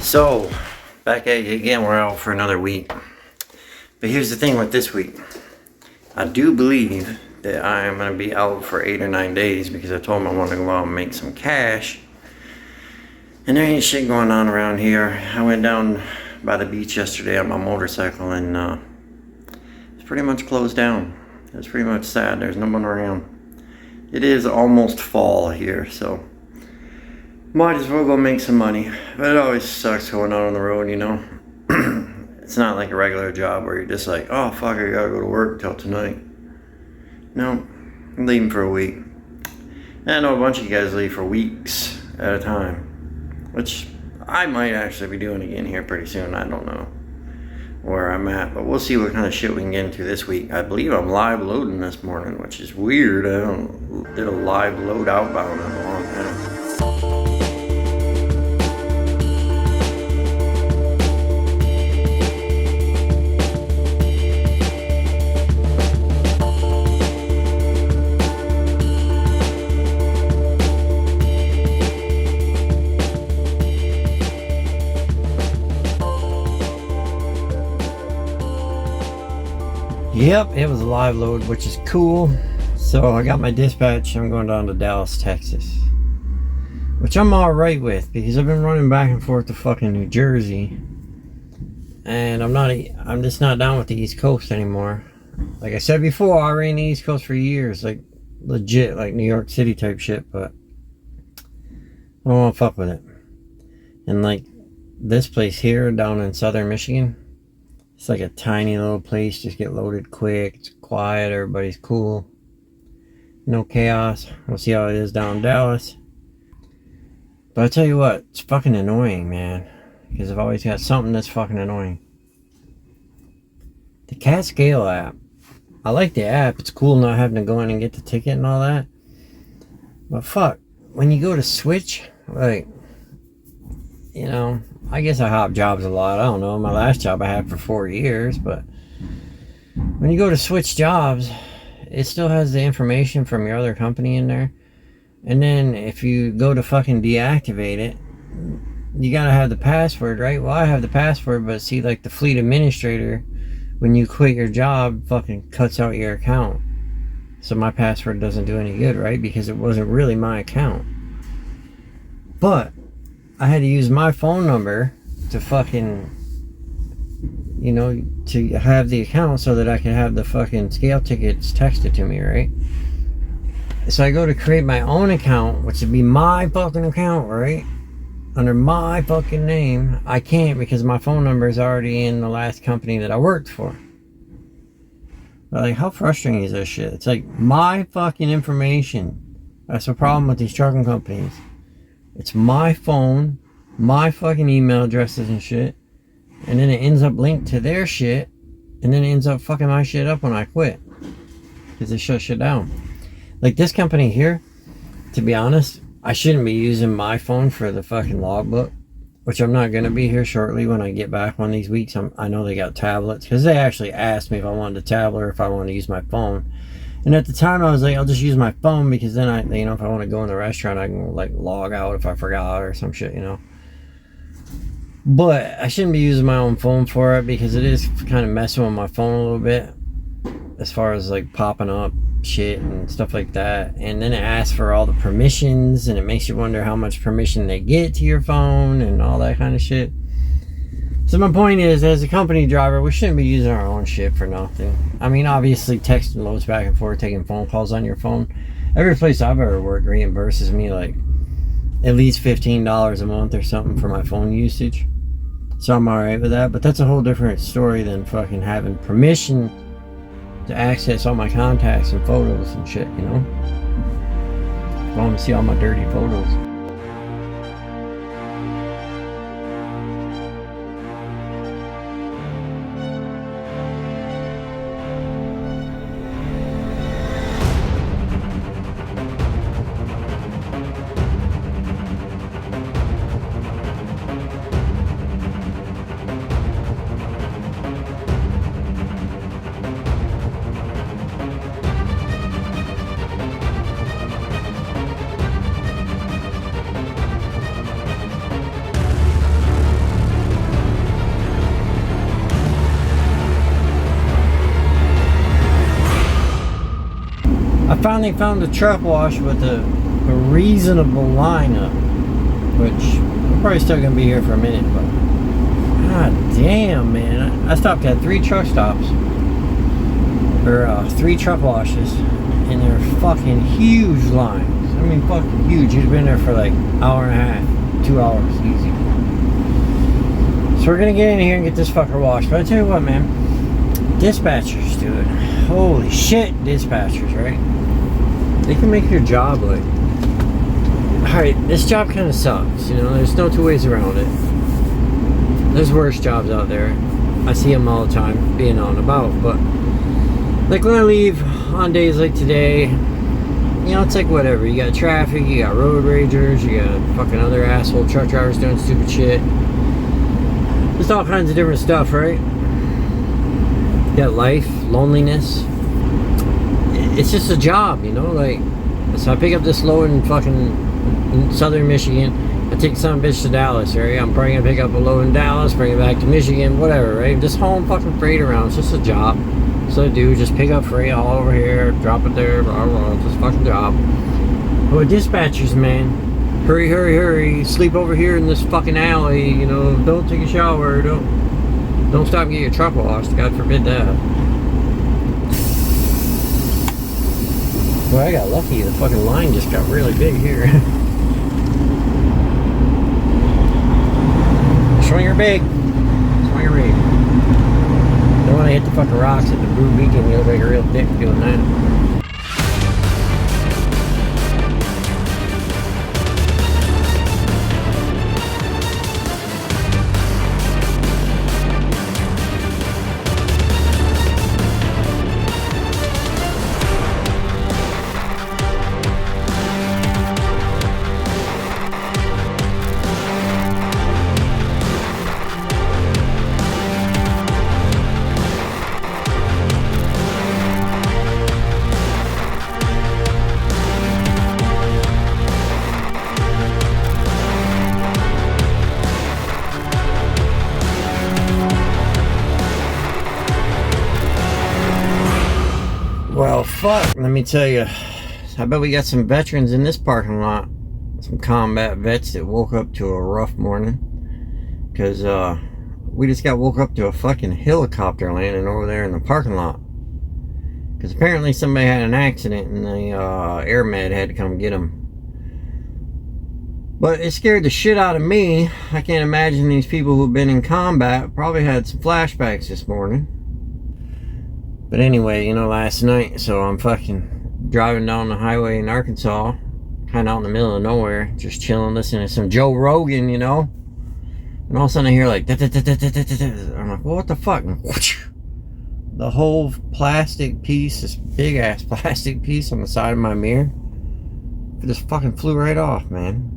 So, back at you again, we're out for another week. But here's the thing with this week. I do believe that I am going to be out for 8 or 9 days because I told them I want to go out and make some cash. And there ain't shit going on around here. I went down by the beach yesterday on my motorcycle and it's pretty much closed down. It's pretty much sad. There's no one around. It is almost fall here, so might as well go make some money. But it always sucks going out on the road, you know. It's not like a regular job where you're just like, oh fuck, I gotta go to work till tonight. No, I'm leaving for a week. And I know a bunch of you guys leave for weeks at a time, which I might actually be doing again here pretty soon. I don't know where I'm at, but we'll see what kind of shit we can get into this week. I believe I'm live loading this morning, which is weird. I don't did a live load outbound in a long time. Yep, it was a live load, which is cool. So I got my dispatch. I'm going down to Dallas, Texas, which I'm alright with because I've been running back and forth to fucking New Jersey, and I'm just not down with the East Coast anymore. Like I said before, I ran the East Coast for years, like legit, like New York City type shit, but I don't want to fuck with it. And like this place here down in southern Michigan, it's like a tiny little place, just get loaded quick, it's quiet, everybody's cool, no chaos. We'll see how it is down in Dallas. But I tell you what, it's fucking annoying, man, because I've always got something that's fucking annoying. The Cat Scale app, I like the app, it's cool not having to go in and get the ticket and all that. But fuck, when you go to switch, like, you know, I guess I hop jobs a lot. I don't know. My last job I had for 4 years, but when you go to switch jobs, it still has the information from your other company in there. And then if you go to fucking deactivate it, you gotta have the password, right? Well, I have the password, but see, like the fleet administrator, when you quit your job, fucking cuts out your account. So my password doesn't do any good, right? Because it wasn't really my account. But I had to use my phone number to fucking, you know, to have the account so that I could have the fucking scale tickets texted to me, right? So I go to create my own account, which would be my fucking account, right? Under my fucking name. I can't because my phone number is already in the last company that I worked for. But like, how frustrating is this shit? It's like my fucking information. That's the problem with these trucking companies. It's my phone, my fucking email addresses and shit, and then it ends up linked to their shit, and then it ends up fucking my shit up when I quit, because they shut shit down. Like this company here, to be honest, I shouldn't be using my phone for the fucking logbook, which I'm not going to be here shortly when I get back one of these weeks. I know they got tablets, because they actually asked me if I wanted a tablet or if I wanted to use my phone. And at the time I was like, I'll just use my phone because then you know, if I want to go in the restaurant, I can like log out if I forgot or some shit, you know. But I shouldn't be using my own phone for it because it is kind of messing with my phone a little bit as far as like popping up shit and stuff like that. And then it asks for all the permissions and it makes you wonder how much permission they get to your phone and all that kind of shit. So my point is, as a company driver, we shouldn't be using our own shit for nothing. I mean, obviously, texting loads back and forth, taking phone calls on your phone. Every place I've ever worked reimburses me like at least $15 a month or something for my phone usage. So I'm alright with that. But that's a whole different story than fucking having permission to access all my contacts and photos and shit, you know? I want to see all my dirty photos. finally found a truck wash with a reasonable lineup, which I'm probably still gonna be here for a minute, but god damn, man. I stopped at 3 truck stops, or 3 truck washes, and they're fucking huge lines. I mean, fucking huge. You've been there for like hour and a half, 2 hours, easy. So we're gonna get in here and get this fucker washed. But I tell you what, man, dispatchers, dude. Holy shit, dispatchers, right? They can make your job like, alright, this job kind of sucks, you know, there's no two ways around it. There's worse jobs out there. I see them all the time, being on and about, but like when I leave on days like today, you know, it's like whatever. You got traffic, you got road ragers, you got fucking other asshole truck drivers doing stupid shit. There's all kinds of different stuff, right? You got life, loneliness. It's just a job, you know, like, so I pick up this load in fucking southern Michigan. I take some bitch to Dallas, right? I'm probably gonna pick up a load in Dallas, bring it back to Michigan, whatever, right? Just hauling fucking freight around. It's just a job. So I do, just pick up freight all over here, drop it there, blah, blah, blah. Just a fucking job. But with dispatchers, man, hurry, hurry, hurry, sleep over here in this fucking alley, you know, don't take a shower, don't stop and get your truck washed, God forbid that. Boy, I got lucky, the fucking line just got really big here. Swing her big. Swing her big. Don't want to hit the fucking rocks at the Brew Beacon. You look like a real dick doing that. Well, fuck, let me tell you. I bet we got some veterans in this parking lot. Some combat vets that woke up to a rough morning. Because, we just got woke up to a fucking helicopter landing over there in the parking lot. Because apparently somebody had an accident and the air med had to come get them. But it scared the shit out of me. I can't imagine these people who've been in combat probably had some flashbacks this morning. But anyway, you know, last night, so I'm fucking driving down the highway in Arkansas, kind of out in the middle of nowhere, just chilling, listening to some Joe Rogan, you know? And all of a sudden I hear like, I'm like, well, what the fuck? And the whole plastic piece, this big ass plastic piece on the side of my mirror, it just fucking flew right off, man.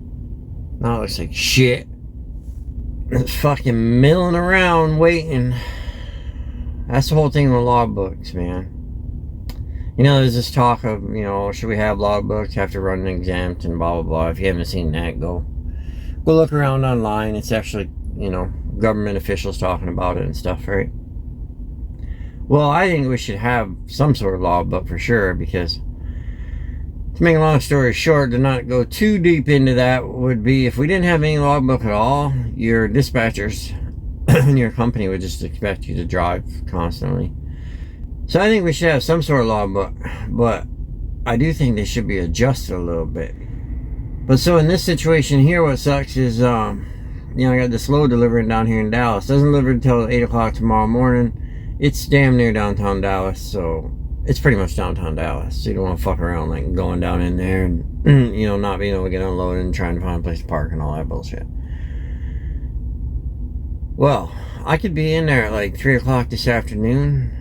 Now it looks like shit. It's fucking milling around waiting. That's the whole thing with logbooks, man. You know, there's this talk of, you know, should we have logbooks after running exempt and blah, blah, blah. If you haven't seen that, go look around online. It's actually, you know, government officials talking about it and stuff, right? Well, I think we should have some sort of logbook for sure, because to make a long story short, to not go too deep into that, would be if we didn't have any logbook at all, your dispatchers and your company would just expect you to drive constantly. So I think we should have some sort of logbook, but I do think they should be adjusted a little bit. But so in this situation here, what sucks is, you know, I got this load delivering down here in Dallas. It doesn't deliver until 8 o'clock tomorrow morning. It's damn near downtown Dallas, so it's pretty much downtown Dallas. So you don't want to fuck around like going down in there and, you know, not being able to get unloaded and trying to find a place to park and all that bullshit. Well, I could be in there at like 3 o'clock this afternoon.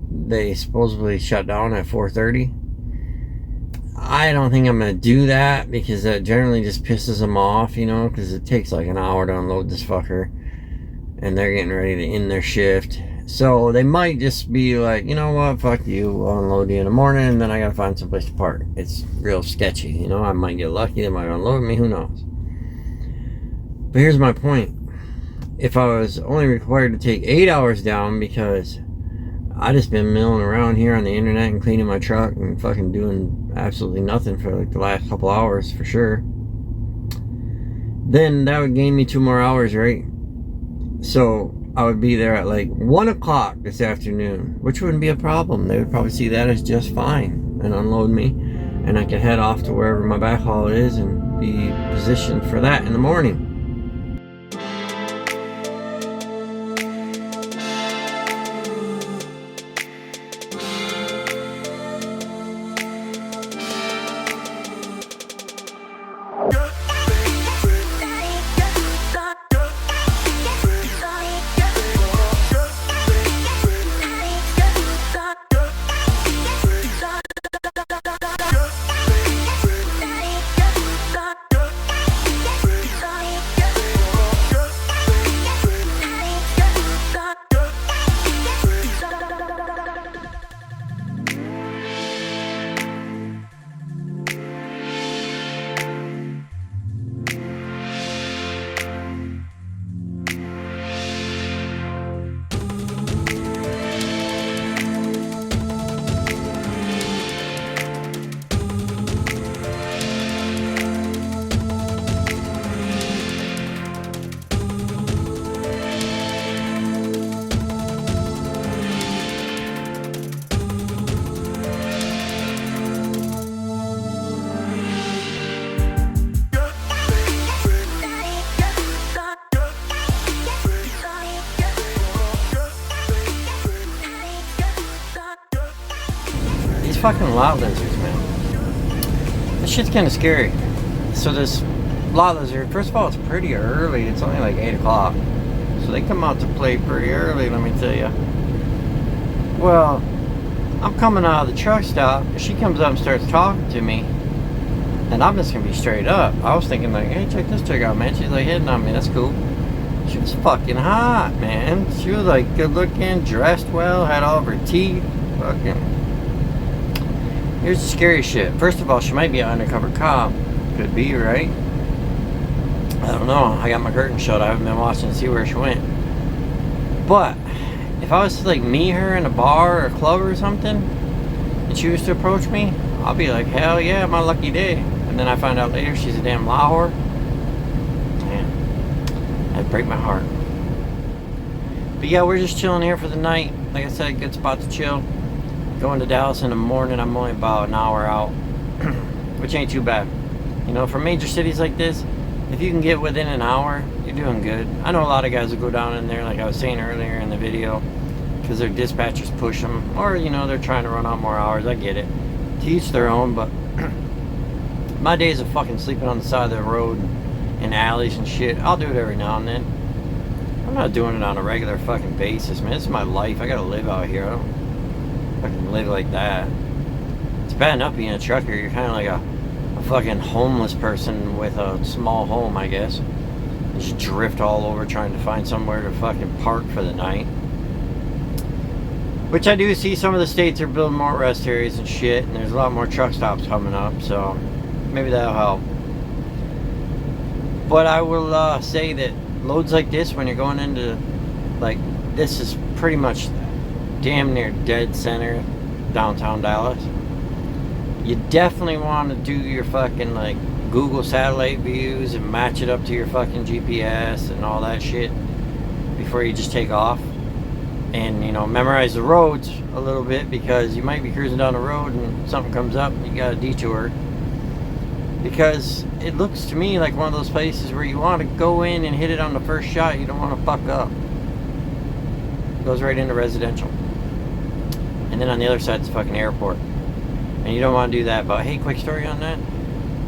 They supposedly shut down at 4:30. I don't think I'm going to do that, because that generally just pisses them off, you know, because it takes like an hour to unload this fucker. And they're getting ready to end their shift. So they might just be like, you know what, fuck you, I'll unload you in the morning, and then I got to find someplace to park. It's real sketchy, you know. I might get lucky, they might unload me, who knows. But here's my point. If I was only required to take 8 hours down because I just been milling around here on the internet and cleaning my truck and fucking doing absolutely nothing for like the last couple hours for sure. Then that would gain me 2 more hours, right? So I would be there at like 1 o'clock this afternoon, which wouldn't be a problem. They would probably see that as just fine and unload me, and I could head off to wherever my backhaul is and be positioned for that in the morning. Fucking lot lizards, man. This shit's kind of scary. So this lot lizard, first of all, it's pretty early. It's only like 8 o'clock. So they come out to play pretty early, let me tell you. Well, I'm coming out of the truck stop, and she comes up and starts talking to me. And I'm just gonna be straight up. I was thinking like, hey, check this chick out, man. She's like hitting on me, that's cool. She was fucking hot, man. She was like good looking, dressed well, had all of her teeth, fucking. Here's the scary shit. First of all, she might be an undercover cop. Could be, right? I don't know. I got my curtain shut. I haven't been watching to see where she went. But if I was to like meet her in a bar or a club or something, and she was to approach me, I'll be like, hell yeah, my lucky day. And then I find out later she's a damn law whore. Man, that'd break my heart. But yeah, we're just chilling here for the night. Like I said, good spot to chill. Going to Dallas in the morning, I'm only about an hour out, which ain't too bad. You know, for major cities like this, if you can get within an hour, you're doing good. I know a lot of guys that go down in there, like I was saying earlier in the video, because their dispatchers push them, or, you know, they're trying to run out more hours. I get it. To each their own, but my days of fucking sleeping on the side of the road in alleys and shit, I'll do it every now and then. I'm not doing it on a regular fucking basis, man. This is my life. I gotta live out here. I don't fucking live like that. It's bad enough being a trucker. You're kind of like a fucking homeless person with a small home, I guess. You just drift all over trying to find somewhere to fucking park for the night. Which I do see some of the states are building more rest areas and shit, and there's a lot more truck stops coming up, so maybe that'll help. But I will say that loads like this, when you're going into, like, this is pretty much damn near dead center downtown Dallas. You definitely want to do your fucking like Google satellite views and match it up to your fucking GPS and all that shit before you just take off. And, you know, memorize the roads a little bit, because you might be cruising down the road and something comes up and you got a detour. Because it looks to me like one of those places where you want to go in and hit it on the first shot. You don't want to fuck up. It goes right into residential. And then on the other side it's a fucking airport. And you don't want to do that. But hey, quick story on that.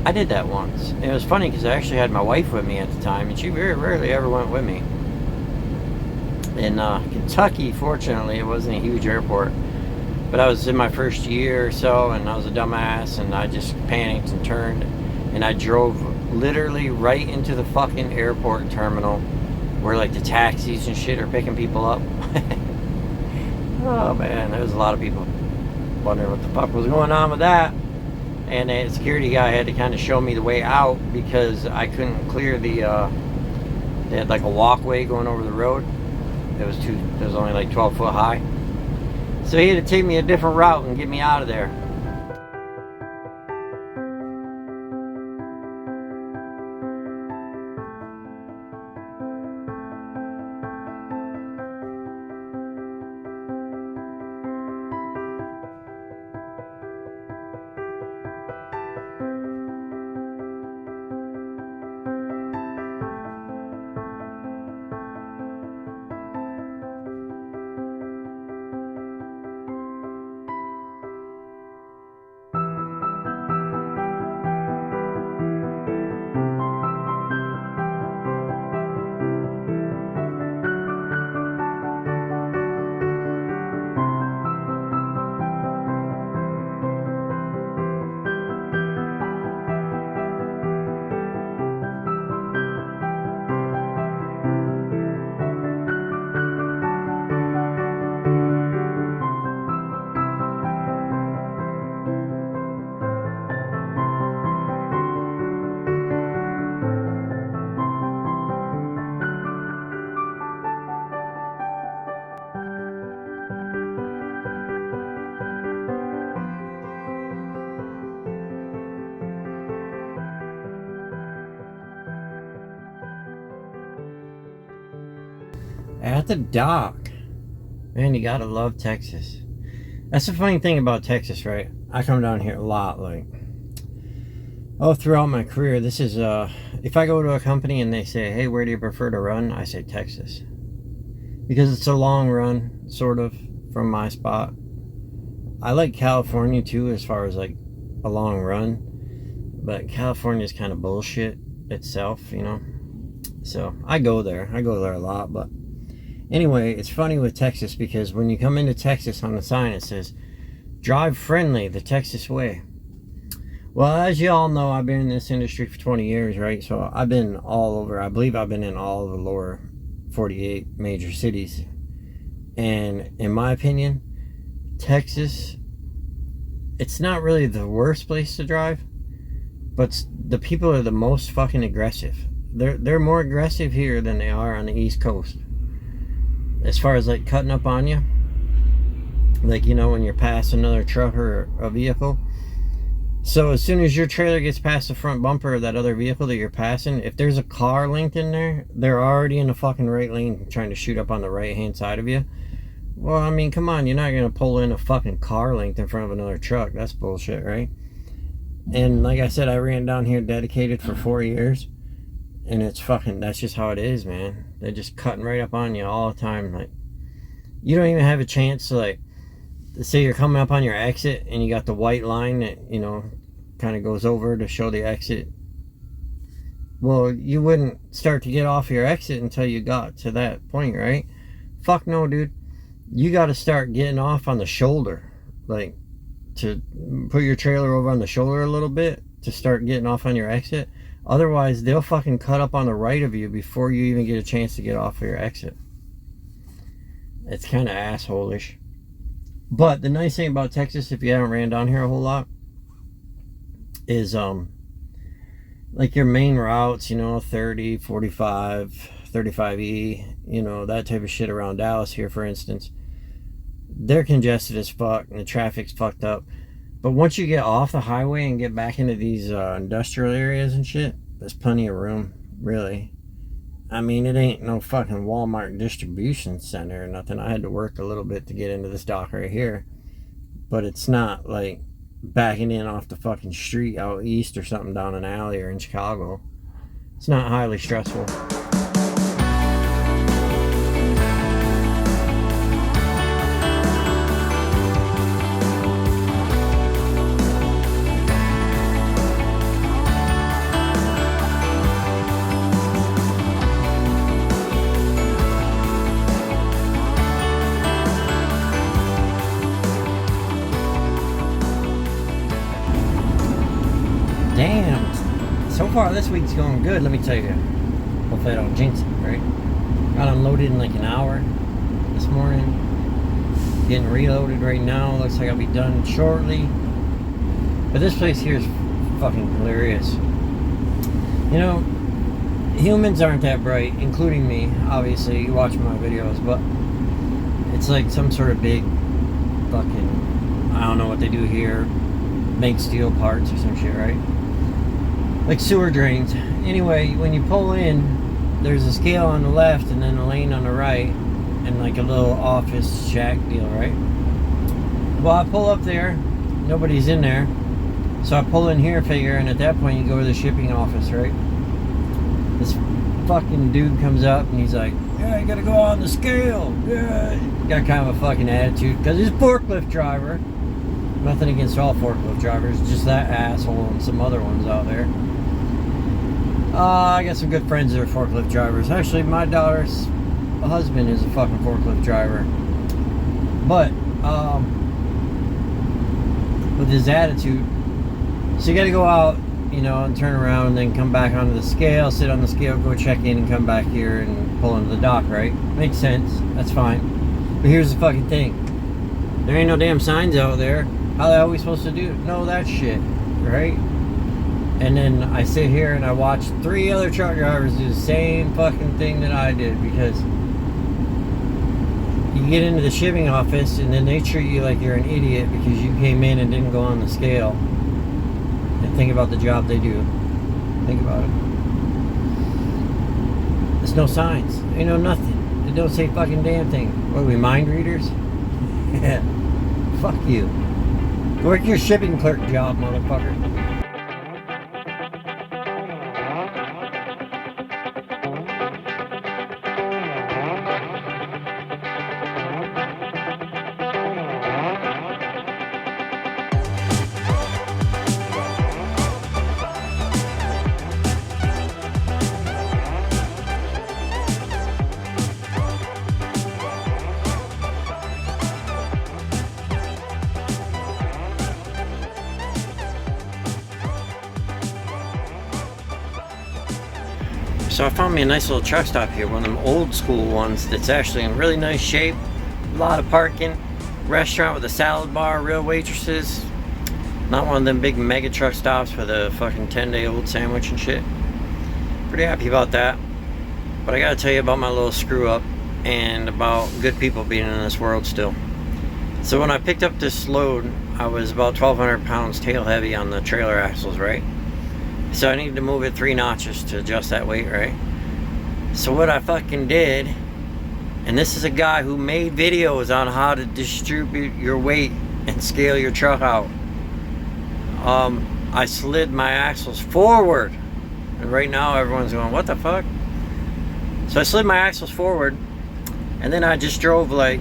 I did that once. It was funny because I actually had my wife with me at the time, and she very rarely ever went with me. In Kentucky, fortunately, it wasn't a huge airport. But I was in my first year or so, and I was a dumbass, and I just panicked and turned. And I drove literally right into the fucking airport terminal where like the taxis and shit are picking people up. Oh man, there was a lot of people wondering what the fuck was going on with that. And a security guy had to kind of show me the way out because I couldn't clear the, they had like a walkway going over the road. It was only like 12 foot high. So he had to take me a different route and get me out of there. At the dock. Man, you gotta love Texas. That's the funny thing about Texas, right? I come down here a lot, like, throughout my career. This is, if I go to a company and they say, hey, where do you prefer to run? I say Texas. Because it's a long run, sort of, from my spot. I like California, too, as far as, like, a long run. But California's kind of bullshit itself, you know? So, I go there. I go there a lot, but anyway, it's funny with Texas because when you come into Texas, on the sign it says, drive friendly, the Texas way. Well, as you all know, I've been in this industry for 20 years, right? So I've been all over. I believe I've been in all of the lower 48 major cities. And in my opinion, Texas, it's not really the worst place to drive, but the people are the most fucking aggressive. They're more aggressive here than they are on the East Coast. As far as like cutting up on you, like, you know, when you're past another truck or a vehicle. So as soon as your trailer gets past the front bumper of that other vehicle that you're passing, if there's a car linked in there, they're already in the fucking right lane trying to shoot up on the right hand side of you. Well, I mean, come on, you're not gonna pull in a fucking car linked in front of another truck. That's bullshit, right? And like I said, I ran down here dedicated for 4 years. And it's fucking, that's just how it is, man. They're just cutting right up on you all the time. Like, you don't even have a chance to, like, say you're coming up on your exit and you got the white line that, you know, kind of goes over to show the exit. Well, you wouldn't start to get off your exit until you got to that point, right? Fuck no, dude. You got to start getting off on the shoulder. Like, to put your trailer over on the shoulder a little bit to start getting off on your exit. Otherwise, they'll fucking cut up on the right of you before you even get a chance to get off of your exit. It's kind of asshole-ish. But the nice thing about Texas, if you haven't ran down here a whole lot, is like your main routes, you know, 30, 45, 35E, you know, that type of shit around Dallas here, for instance. They're congested as fuck and the traffic's fucked up. But once you get off the highway and get back into these industrial areas and shit, there's plenty of room, really. I mean, it ain't no fucking Walmart distribution center or nothing. I had to work a little bit to get into this dock right here. But it's not like backing in off the fucking street out east or something down an alley or in Chicago. It's not highly stressful. Damn, so far this week's going good, let me tell you. Hopefully I don't jinx it, right? Got unloaded in like an hour this morning. Getting reloaded right now. Looks like I'll be done shortly. But this place here is fucking hilarious. You know, humans aren't that bright, including me, obviously. You watch my videos, but it's like some sort of big fucking, I don't know what they do here, make steel parts or some shit, right? Like sewer drains. Anyway, when you pull in, there's a scale on the left and then a lane on the right, and like a little office shack deal, right? Well, I pull up there, nobody's in there, so I pull in here, figure, and at that point you go to the shipping office, right? This fucking dude comes up and he's like, yeah, you gotta go on the scale. Yeah, got kind of a fucking attitude because he's a forklift driver. Nothing against all forklift drivers, just that asshole and some other ones out there. I got some good friends that are forklift drivers. Actually, my daughter's husband is a fucking forklift driver. But with his attitude, so you got to go out, you know, and turn around and then come back onto the scale, sit on the scale, go check in, and come back here and pull into the dock, right? Makes sense. That's fine. But here's the fucking thing. There ain't no damn signs out there. How the hell are we supposed to know that shit, right? And then I sit here and I watch 3 other truck drivers do the same fucking thing that I did, because you get into the shipping office and then they treat you like you're an idiot because you came in and didn't go on the scale. And think about the job they do. Think about it. There's no signs. Ain't no nothing. They don't say fucking damn thing. What are we, mind readers? Yeah. Fuck you. Work your shipping clerk job, motherfucker. So I found me a nice little truck stop here, one of them old school ones that's actually in really nice shape. A lot of parking, restaurant with a salad bar, real waitresses. Not one of them big mega truck stops with a fucking 10-day-old sandwich and shit. Pretty happy about that. But I gotta tell you about my little screw up and about good people being in this world still. So when I picked up this load, I was about 1,200 pounds tail heavy on the trailer axles, right? So I needed to move it 3 notches to adjust that weight, right? So what I fucking did, and this is a guy who made videos on how to distribute your weight and scale your truck out. I slid my axles forward. And right now everyone's going, what the fuck? So I slid my axles forward, and then I just drove like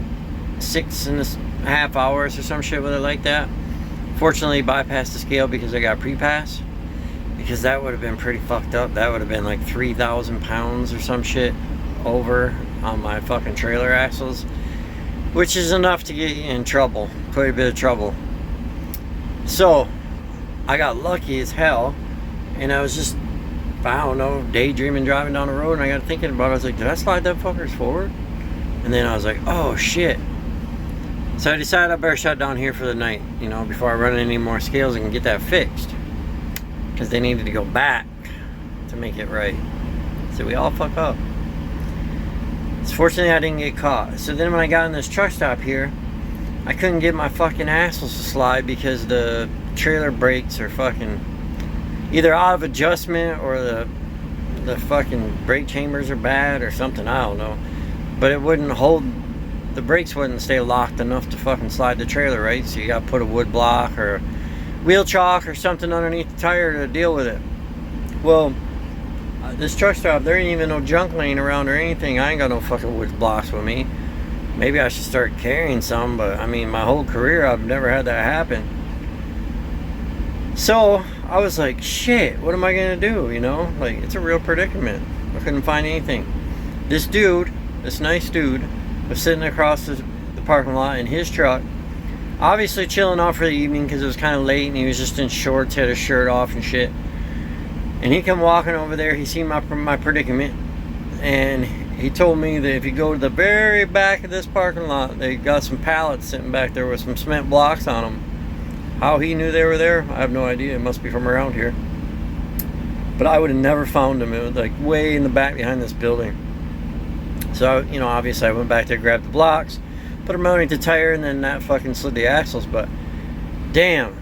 6.5 hours or some shit with it like that. Fortunately bypassed the scale because I got pre-pass. Because that would have been pretty fucked up. That would have been like 3,000 pounds or some shit over on my fucking trailer axles, which is enough to get you in trouble, quite a bit of trouble. So I got lucky as hell, and I was just, I don't know, daydreaming driving down the road, and I got thinking about it. I was like, did I slide that fuckers forward? And then I was like, oh shit. So I decided I better shut down here for the night, you know, before I run any more scales and get that fixed. Because they needed to go back to make it right. So we all fuck up. So fortunately I didn't get caught. So then when I got in this truck stop here, I couldn't get my fucking axles to slide because the trailer brakes are fucking either out of adjustment or the fucking brake chambers are bad or something, I don't know. But it wouldn't hold, the brakes wouldn't stay locked enough to fucking slide the trailer, right? So you gotta put a wood block or wheel chalk or something underneath the tire to deal with it. Well, this truck stop, there ain't even no junk laying around or anything. I ain't got no fucking wood blocks with me. Maybe I should start carrying some, but I mean, my whole career I've never had that happen. So I was like, shit, what am I gonna do, you know? Like, it's a real predicament. I couldn't find anything. This dude, this nice dude, was sitting across the parking lot in his truck, obviously chilling off for the evening because it was kind of late and he was just in shorts, had his shirt off and shit. And he come walking over there, he seen my predicament, and he told me that if you go to the very back of this parking lot, they got some pallets sitting back there with some cement blocks on them. How he knew they were there, I have no idea. It must be from around here. But I would have never found them. It was like way in the back behind this building. So, you know, obviously I went back there, grabbed the blocks, put them underneath the tire, and then that fucking slid the axles. But damn,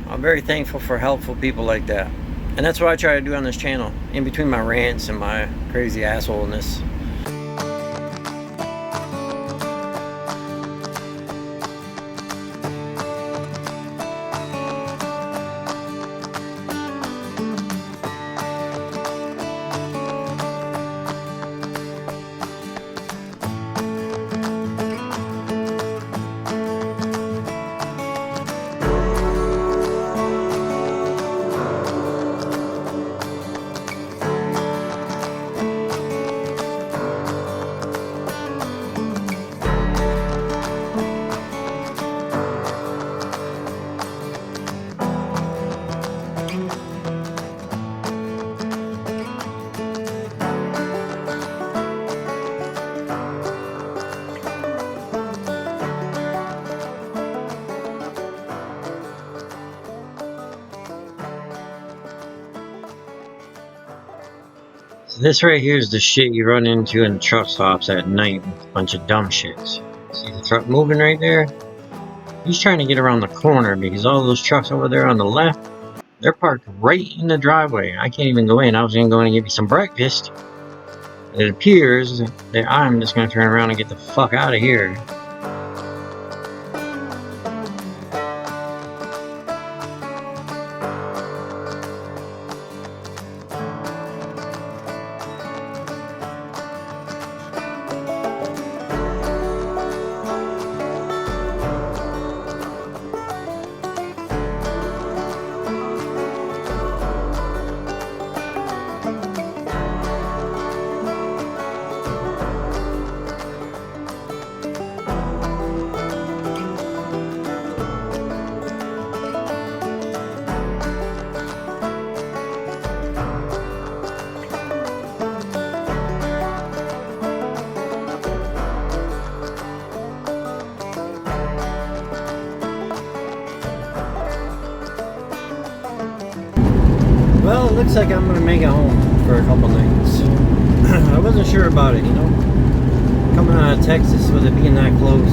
I'm very thankful for helpful people like that. And that's what I try to do on this channel, in between my rants and my crazy assholeness. This right here is the shit you run into in truck stops at night with a bunch of dumb shits. See the truck moving right there? He's trying to get around the corner because all those trucks over there on the left, they're parked right in the driveway. I can't even go in. I was going to go in and give you some breakfast. It appears that I'm just going to turn around and get the fuck out of here. Well, it looks like I'm gonna make it home for a couple nights. I wasn't sure about it, you know. Coming out of Texas with it being that close,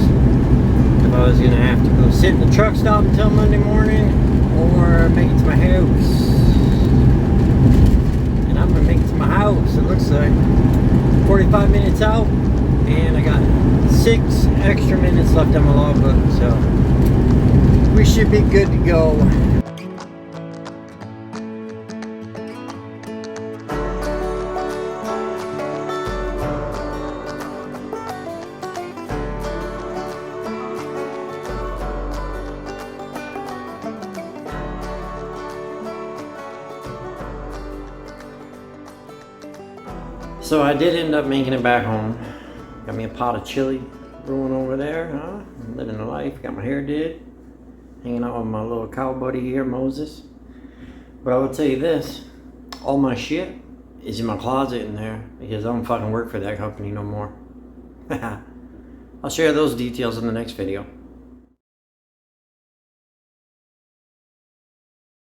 if I was gonna have to go sit in the truck stop until Monday morning or make it to my house. And I'm gonna make it to my house. It looks like 45 minutes out, and I got 6 extra minutes left on my logbook, so we should be good to go. So I did end up making it back home. Got me a pot of chili brewing over there, huh? Living the life, got my hair did. Hanging out with my little cow buddy here, Moses. But I will tell you this, all my shit is in my closet in there because I don't fucking work for that company no more. I'll share those details in the next video.